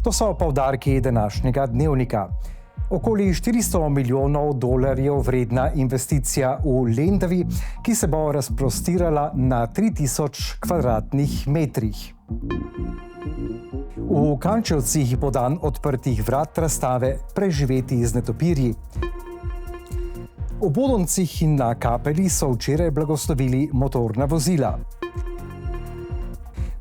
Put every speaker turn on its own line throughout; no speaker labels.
To so poudarki današnjega dnevnika. Okoli $400 milijonov vredna investicija v Lendavi, ki se bo razprostirala na 3000 kvadratnih metrih. V Kančevcih bo dan odprtih vrat razstave Preživeti z netopirji. V Bodoncih in na Kapeli so včeraj blagoslovili motorna vozila.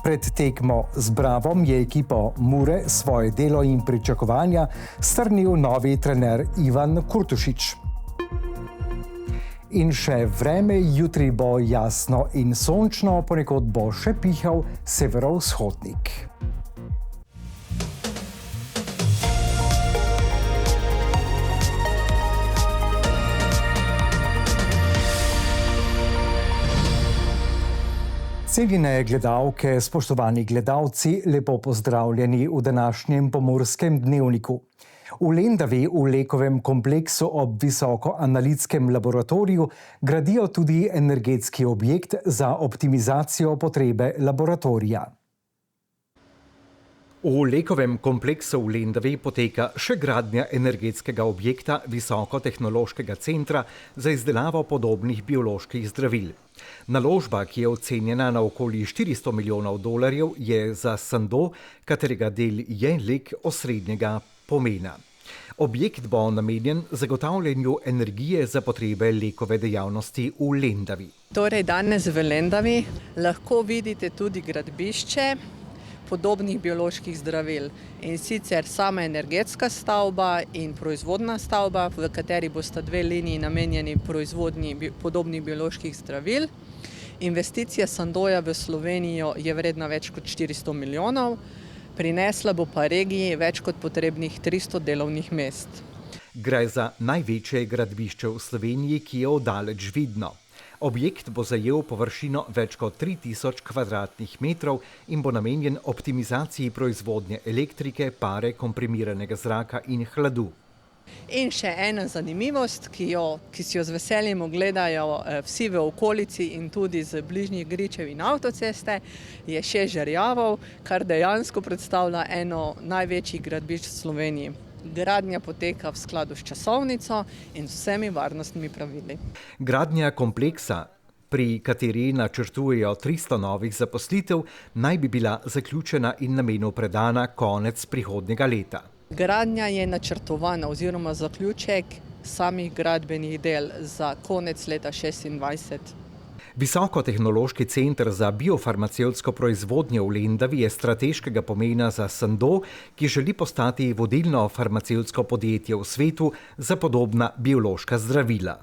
Pred tekmo z Bravom je ekipo Mure svoje delo in pričakovanja strnil novi trener Ivan Kurtušič. In še vreme, jutri bo jasno in sončno, ponekod bo še pihal severovzhodnik. Cenjene gledalke, spoštovani gledalci, lepo pozdravljeni v današnjem Pomorskem dnevniku. V Lendavi v Lekovem kompleksu ob visokoanalitskem laboratoriju gradijo tudi energetski objekt za optimizacijo potrebe laboratorija. V Lekovem kompleksu v Lendavi poteka še gradnja energetskega objekta Visokotehnološkega centra za izdelavo podobnih bioloških zdravil. Naložba, ki je ocenjena na okoli $400 milijonov, je za Sandoz, katerega del je Lek, osrednjega pomena. Objekt bo namenjen zagotavljanju energije za potrebe Lekove dejavnosti v Lendavi.
Torej, danes v Lendavi lahko vidite tudi gradbišče podobnih bioloških zdravil. In sicer sama energetska stavba in proizvodna stavba, v kateri bosta dve liniji namenjeni proizvodnji podobnih bioloških zdravil. Investicija Sandoza v Slovenijo je vredna več kot $400 milijonov, prinesla bo pa regiji več kot potrebnih 300 delovnih mest.
Gre za največje gradbišče v Sloveniji, ki je oddaleč vidno. Objekt bo zajel površino več kot 3000 kvadratnih metrov in bo namenjen optimizaciji proizvodnje elektrike, pare, komprimiranega zraka in hladu.
In še ena zanimivost, ki si jo z veseljem ogledajo vsi v okolici in tudi z bližnjih gričev in avtoceste, je še Žerjavov, kar dejansko predstavlja eno največjih gradbišč v Sloveniji. Gradnja poteka v skladu s časovnico in vsemi varnostnimi pravili.
Gradnja kompleksa, pri kateri načrtujejo 300 novih zaposlitev, naj bi bila zaključena in namenu predana konec prihodnjega leta.
Gradnja je načrtovana oziroma zaključek samih gradbenih del za konec leta 2026.
Visokotehnološki center za biofarmacevtsko proizvodnjo v Lendavi je strateškega pomena za Sandoz, ki želi postati vodilno farmacevtsko podjetje v svetu za podobna biološka zdravila.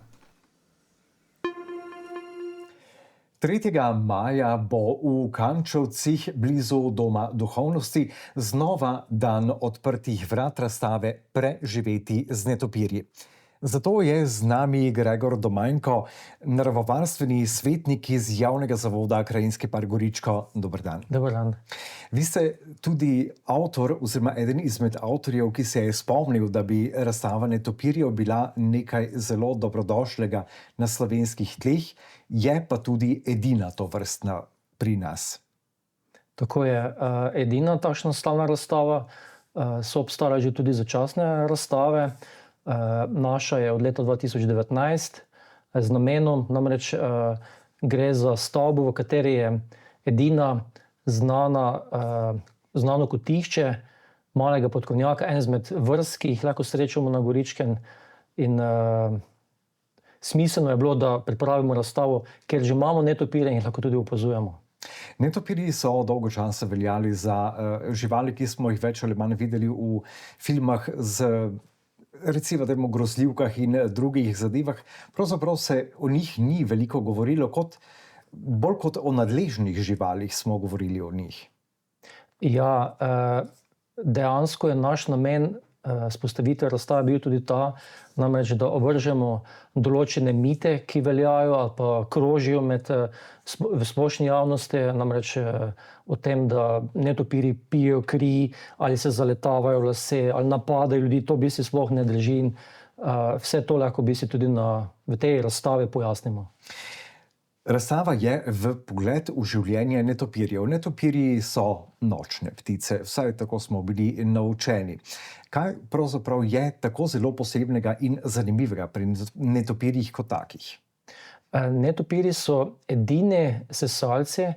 3. maja bo v Kančevcih blizu Doma duhovnosti znova dan odprtih vrat razstave Preživeti z netopirji. Zato je z nami Gregor Domanjko, naravovarstveni svetnik iz Javnega zavoda Krajinski park Goričko. Dober dan.
Dober dan.
Vi ste tudi avtor oziroma eden izmed avtorjev, ki se je spomnil, da bi razstava netopirjev bila nekaj zelo dobrodošlega na slovenskih tleh, je pa tudi edina tovrstna pri nas.
Tako je, edina takšna stalna razstava, so obstajale že tudi začasne razstave. Naša je od leta 2019 z namenom, namreč gre za stavbo, v kateri je edina znano kotišče malega podkovnjaka, en izmed vrst, ki jih lahko srečamo na Goričkem. In smiselno je bilo, da pripravimo razstavo, ker že imamo netopirje in jih lahko tudi opazujemo.
Netopirji so dolgo časa veljali za živali, ki smo jih več ali manj videli v filmah z recimo grozljivkah in drugih zadevah. Pravzaprav se o njih ni veliko govorilo, bolj kot o nadležnih živalih smo govorili o njih.
Ja, dejansko je naš namen vzpostavitve razstave bil tudi ta, namreč da ovržemo določene mite, ki veljajo ali pa krožijo v splošni javnosti, namreč o tem, da netopirji pijejo kri ali se zaletavajo v lase ali napadajo ljudi, to v bistvu sploh ne drži in vse to lahko v bistvu tudi v tej razstavi pojasnimo.
Razstava je v pogled v življenje netopirjev. Netopirji so nočne ptice, vsaj tako smo bili naučeni. Kaj pravzaprav je tako zelo posebnega in zanimivega pri netopirjih kot takih?
Netopirji so edini sesalci,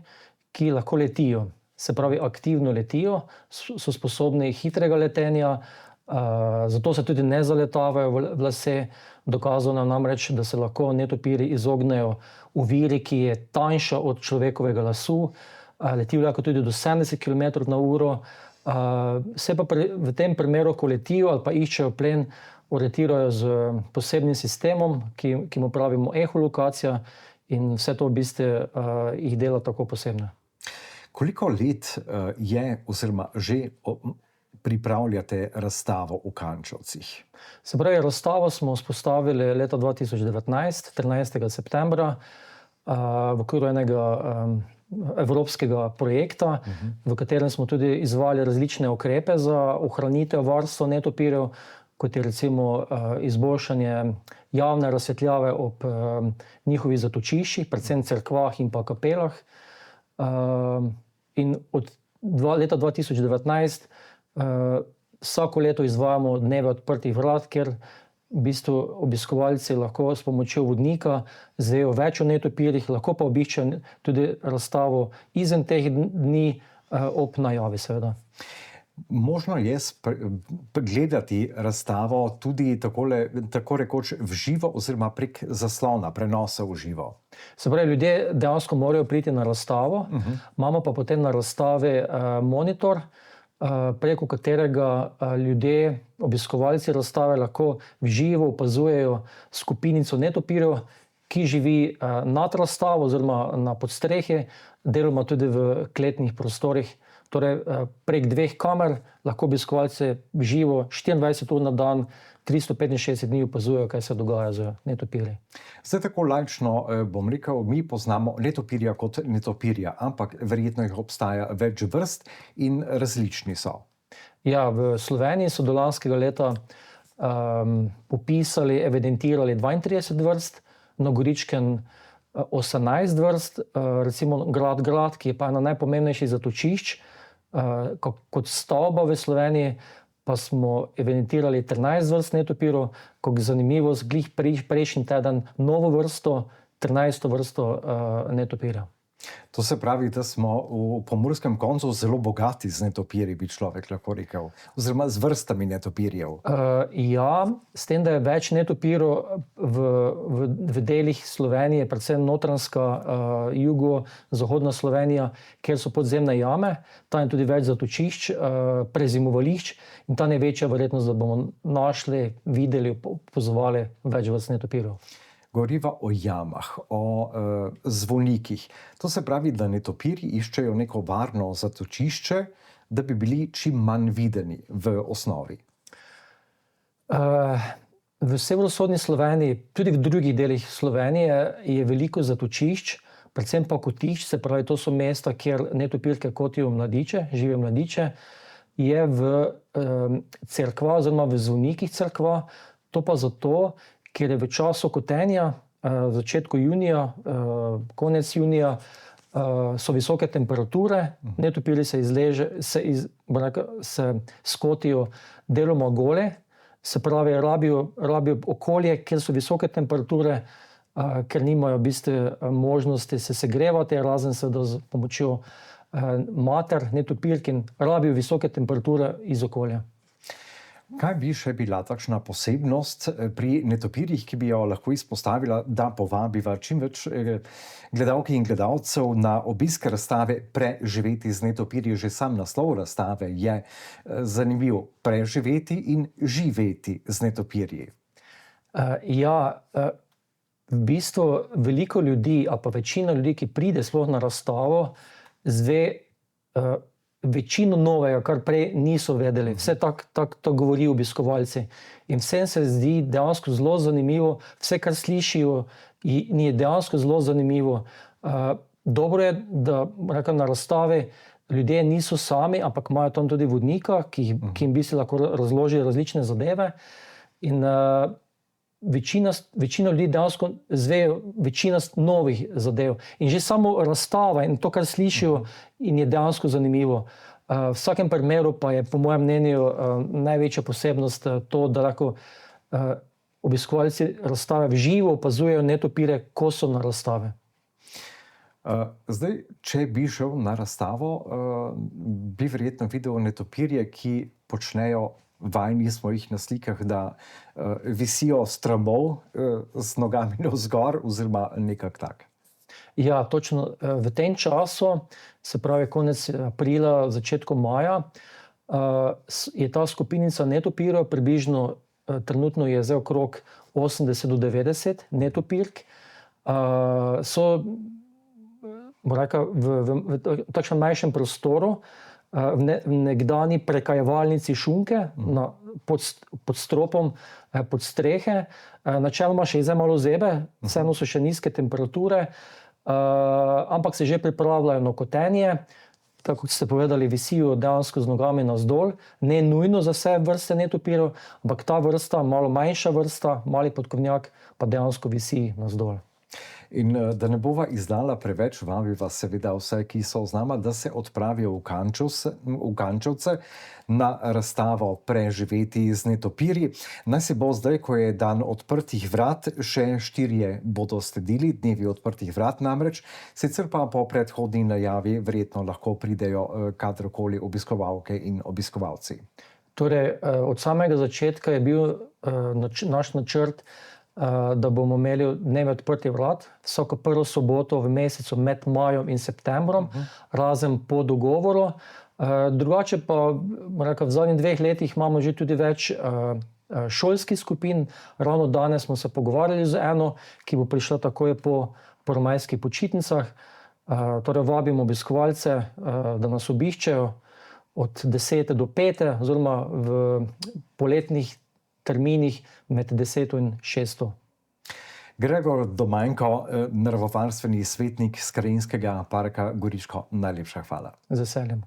ki lahko letijo. Se pravi, aktivno letijo, so sposobni hitrega letenja, zato se tudi ne zaletavajo v lase. Dokazano namreč, da se lahko netopirji izognejo oviri, ki je tanjša od človekovega lasu, letijo lahko tudi do 70 km/h. Se pa v tem primeru, ko letijo ali pa iščejo plen, orientirajo z posebnim sistemom, ki mu pravimo eholokacija, in vse to v bistvu jih dela tako posebne.
Koliko let je oziroma že pripravljate razstavo v Kančovcih?
Se pravi, razstavo smo vzpostavili leta 2019, 13. septembra, v okviru enega evropskega projekta, v katerem smo tudi izvajali različne ukrepe za ohranitev varstva netopirjev, kot je recimo izboljšanje javne razsvetljave ob njihovih zatočiščih, predvsem cerkvah in pa kapelah. In od leta 2019 vsako leto izvajamo dneve odprtih vrat, kjer v bistvu obiskovalci lahko s pomočjo vodnika izvejo več o netopirjih, lahko pa obiščejo tudi razstavo izven teh dni ob najavi, seveda.
Možno je gledati razstavo tudi tako rekoč v živo oziroma prek zaslona, prenosa v živo.
Se pravi, ljudje dejansko morajo priti na razstavo, imamo pa potem na razstavi monitor, preko katerega ljudje, obiskovalci razstave lahko v živo opazujejo skupinico netopirjev, ki živi nad razstavo oziroma na podstrehi, deloma tudi v kletnih prostorih. Torej, prek 2 kamer lahko obiskovalci v živo 24 ur na dan, 365 dni opazujejo, kaj se dogaja z netopirji.
Zdaj tako laično bom rekel, mi poznamo netopirja kot netopirja, ampak verjetno jih obstaja več vrst in različni so.
Ja, v Sloveniji so do lanskega leta popisali, evidentirali 32 vrst, na Goričkem 18 vrst, recimo Grad, ki je pa ena najpomembnejših zatočišč, kot stavba v Sloveniji, pa smo evidentirali 13 vrst netopirjev, kot zanimivost, glih prejšnji teden novo vrsto, 13. vrsto netopirja.
To se pravi, da smo v Pomurskem koncu zelo bogati z netopirji, bi človek lahko rekel, oziroma z vrstami netopirjev.
Ja, s tem, da je več netopirjev v delih Slovenije, predvsem notranjska, jugo-zahodna Slovenija, kjer so podzemne jame, tam je tudi več zatočišč, prezimovališč in tam je večja verjetnost, da bomo našli, videli, opazovali več vrst netopirjev.
Govoriva o jamah, o zvonikih. To se pravi, da netopirji iščejo neko varno zatočišče, da bi bili čim manj videni v osnovi.
V severovzhodni Sloveniji, tudi v drugih delih Slovenije, je veliko zatočišč, predvsem pa kotišč, se pravi, to so mesta, kjer netopirke kotijo mladiče, živijo mladiče, je v cerkva oziroma v zvonikih cerkva, to pa zato, ker je v času kotenja, v začetku junija, konec junija, so visoke temperature, netopirji se skotijo deloma gole, se pravi, rabijo okolje, kjer so visoke temperature, ker nimajo v bistvu možnosti se segrevati, razen seveda z pomočjo mater netopirk, in rabijo visoke temperature iz okolja.
Kaj bi še bila takšna posebnost pri netopirjih, ki bi jo lahko izpostavila, da povabiva čim več gledalk in gledalcev na obisk razstave Preživeti z netopirji? Že sam naslov razstave je zanimiv. Preživeti in živeti z netopirji.
Ja, v bistvu veliko ljudi, ali pa večina ljudi, ki pride sploh na razstavo, zve večino novega, kar prej niso vedeli. Vse tako govorijo obiskovalci. In vsem se zdi dejansko zelo zanimivo, vse, kar slišijo, je dejansko zelo zanimivo. Dobro je, da na razstavi ljudje niso sami, ampak imajo tam tudi vodnika, ki jim bi se lahko razloži različne zadeve. In večina ljudi dejansko zvejo večina novih zadev. In že samo razstava in to, kar slišijo, in je dejansko zanimivo. V vsakem primeru pa je, po mojem mnenju, največja posebnost to, da lahko obiskovalci razstave v živo opazujejo netopire, ko so na razstave.
Zdaj, če bi šel na razstavo, bi verjetno videl netopirje, ki počnejo, vajeni smo jih na slikah, da visijo s tramov z nogami navzgor oziroma nekak tak.
Ja, točno v tem času, se pravi konec aprila, začetku maja, je ta skupinica netopirjev približno, trenutno je zdaj okrog 80 do 90 netopirk. So, bom rekel, v takšnem manjšem prostoru, v nekdani prekajevalnici šunke, pod stropom, pod strehe. Načeloma še zdaj malo zebe, vseeno so še nizke temperature, ampak se že pripravljajo na kotenje. Tako kot ste povedali, visijo dejansko z nogami navzdol. Ne nujno za vse vrste netopirjev, ampak ta vrsta, malo manjša vrsta, mali podkovnjak, pa dejansko visi navzdol.
In da ne bova izdala preveč, vabiva seveda vse, ki so z nama, da se odpravijo v Kančevce na razstavo Preživeti z netopirji. Naj se bo zdaj, ko je dan odprtih vrat, še 4 bodo sledili, dnevi odprtih vrat namreč, sicer pa po predhodni najavi verjetno lahko pridejo kadarkoli obiskovalke in obiskovalci.
Torej, od samega začetka je bil naš načrt, da bomo imeli dneve odprtih vrat vsako prvo soboto v mesecu med majom in septembrom, razen po dogovoru. Drugače pa, v zadnjih 2 letih imamo že tudi več šolskih skupin. Ravno danes smo se pogovarjali z eno, ki bo prišla takoj po prvomajskih počitnicah. Torej vabimo obiskovalce, da nas obiščejo od 10. do 5. oziroma v poletnih terminih med 10. in 6.
Gregor Domanjko, naravovarstveni svetnik s Krajinskega parka Goriško, najlepša hvala.
Z veseljem.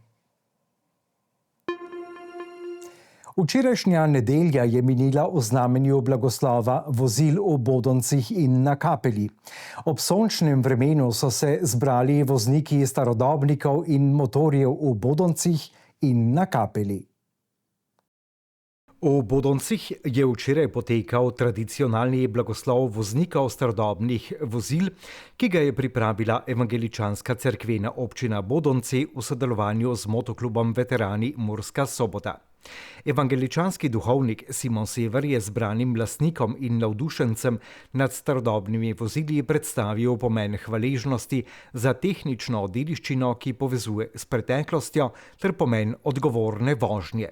Včerajšnja nedelja je minila v znamenju blagoslova vozil v Bodoncih in na Kapeli. Ob sončnem vremenu so se zbrali vozniki starodobnikov in motorjev v Bodoncih in na Kapeli. V Bodoncih je včeraj potekal tradicionalni blagoslov voznikov starodobnih vozil, ki ga je pripravila evangeličanska cerkvena občina Bodonci v sodelovanju z motoklubom Veterani Murska Sobota. Evangeličanski duhovnik Simon Sever je zbranim lastnikom in navdušencem nad starodobnimi vozili predstavil pomen hvaležnosti za tehnično dediščino, ki povezuje s preteklostjo, ter pomen odgovorne vožnje.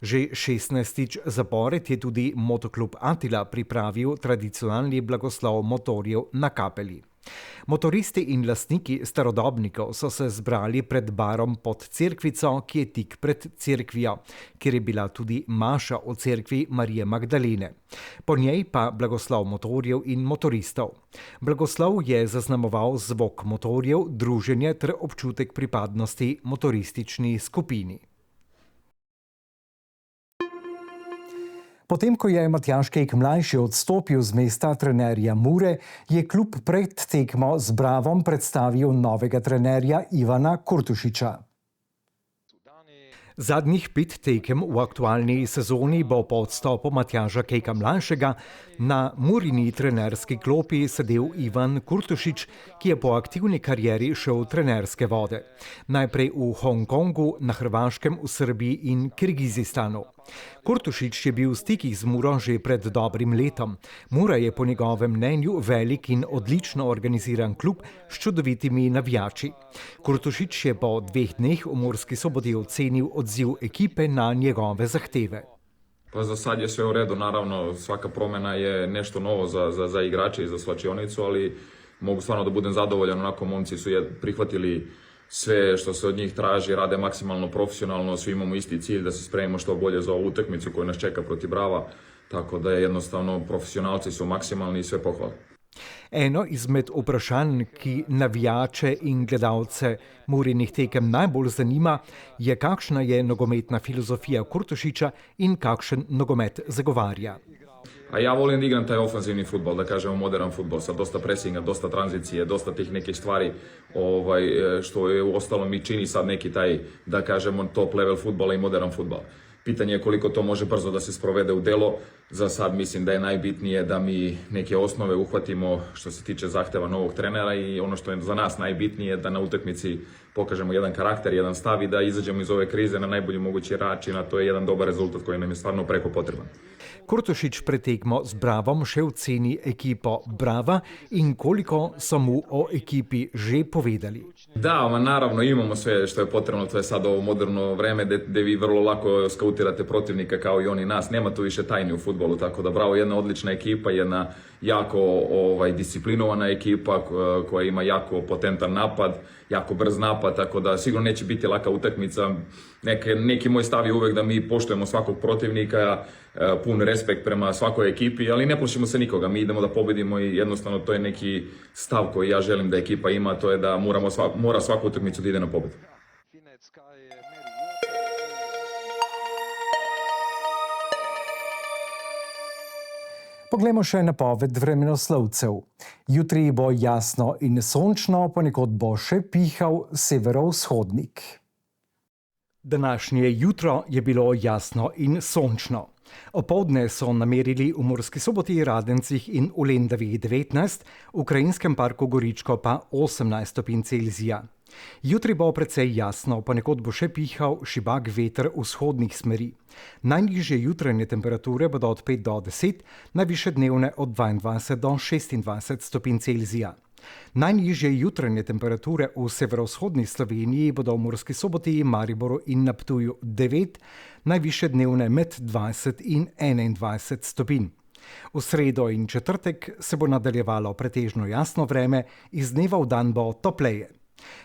Že 16. zapored je tudi motoklub Attila pripravil tradicionalni blagoslov motorjev na Kapeli. Motoristi in lastniki starodobnikov so se zbrali pred barom pod cerkvico, ki je tik pred cerkvijo, kjer je bila tudi maša v cerkvi Marije Magdalene. Po njej pa blagoslov motorjev in motoristov. Blagoslov je zaznamoval zvok motorjev, druženje ter občutek pripadnosti motoristični skupini. Potem, ko je Matjaž Kek mlajši odstopil z mesta trenerja Mure, je klub pred tekmo z Bravom predstavil novega trenerja Ivana Kurtušiča. Zadnjih 5 tekem v aktualni sezoni bo po odstopu Matjaža Keka mlajšega na Murini trenerski klopi sedel Ivan Kurtušič, ki je po aktivni karieri šel v trenerske vode. Najprej v Hongkongu, na Hrvaškem, v Srbiji in Kirgizistanu. Kurtušič je bil v stikih z Muro že pred dobrim letom. Mura je po njegovem mnenju velik in odlično organiziran klub s čudovitimi navijači. Kurtušič je po 2 dneh v Murski Soboti ocenil odziv ekipe na njegove zahteve.
Pa za sad je sve u redu, naravno svaka promjena je nešto novo za igrače i za slačionicu, ali mogu stvarno da budem zadovoljan, onako momci su prihvatili sve što se od njih traži, rade maksimalno profesionalno, svi imamo isti cilj da se spremimo što bolje za ovu utakmicu koja nas čeka protiv Brava, tako da je jednostavno profesionalci su maksimalni i sve pohvale.
Eno izmed vprašanj, ki navijače in gledalce Murinih tekem najbolj zanima, je kakšna je nogometna filozofija Kurtušiča in kakšen nogomet zagovarja.
A ja volim da igram taj ofanzivni futbol, da kažemo modern futbol, sa dosta presinga, dosta tranzicije, dosta tih nekih stvari, što je u ostalom i čini sad neki taj, da kažemo, top level futbola i modern futbol. Pitanje je koliko to može brzo da se sprovede u delo. Za sad mislim da je najbitnije da mi neke osnove uhvatimo što se tiče zahteva novog trenera i ono što je za nas najbitnije da na utakmici pokažemo jedan karakter, jedan stav i da izađemo iz ove krize na najbolji mogući način, a to je jedan dobar rezultat koji nam je stvarno preko potreban.
Kurtošič pred tekmo z Bravom še oceni ekipo Brava in koliko so mu o ekipi že povedali.
Da, naravno imamo sve što je potrebno, to je sad ovo moderno vreme gde vi vrlo lako skautirate protivnika kao i oni nas, nema tu više tajni u fudbalu, tako da Bravo je jedna odlična ekipa, jedna jako disciplinovana ekipa koja ima jako potentan napad, jako brz napad, tako da sigurno neće biti laka utakmica. Neki moj stav je uvek da mi poštujemo svakog protivnika, pun respekt prema svakoj ekipi, ali ne plašimo se nikoga, mi idemo da pobedimo i jednostavno to je neki stav koji ja želim da ekipa ima, to je da mora svaku utakmicu da ide na pobedu.
Poglejmo še napoved vremenoslovcev. Jutri bo jasno in sončno, ponekod bo še pihal severovzhodnik. Današnje jutro je bilo jasno in sončno. Opoldne so namerili v Murski Soboti, Radencih in v Lendavi 19, v Krajinskem parku Goričko pa 18 stopinj Celzija. Jutri bo precej jasno, ponekod bo še pihal šibak veter vzhodnih smeri. Najnižje jutranje temperature bodo od 5 do 10, najvišje dnevne od 22 do 26 stopinj Celzija. Najnižje jutranje temperature v severovzhodni Sloveniji bodo v Murski Soboti, Mariboru in na Ptuju 9, najvišje dnevne med 20 in 21 stopinj. V sredo in četrtek se bo nadaljevalo pretežno jasno vreme, iz dneva v dan bo topleje.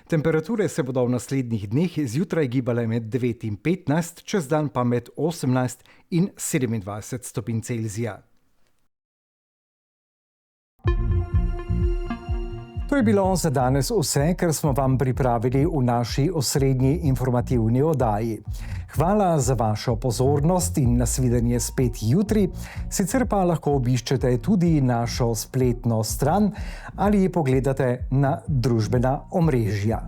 Temperature se bodo v naslednjih dneh zjutraj gibale med 9 in 15, čez dan pa med 18 in 27 stopinj Celzija. To je bilo za danes vse, kar smo vam pripravili v naši osrednji informativni oddaji. Hvala za vašo pozornost in nasvidenje spet jutri. Sicer pa lahko obiščete tudi našo spletno stran ali pogledate na družbena omrežja.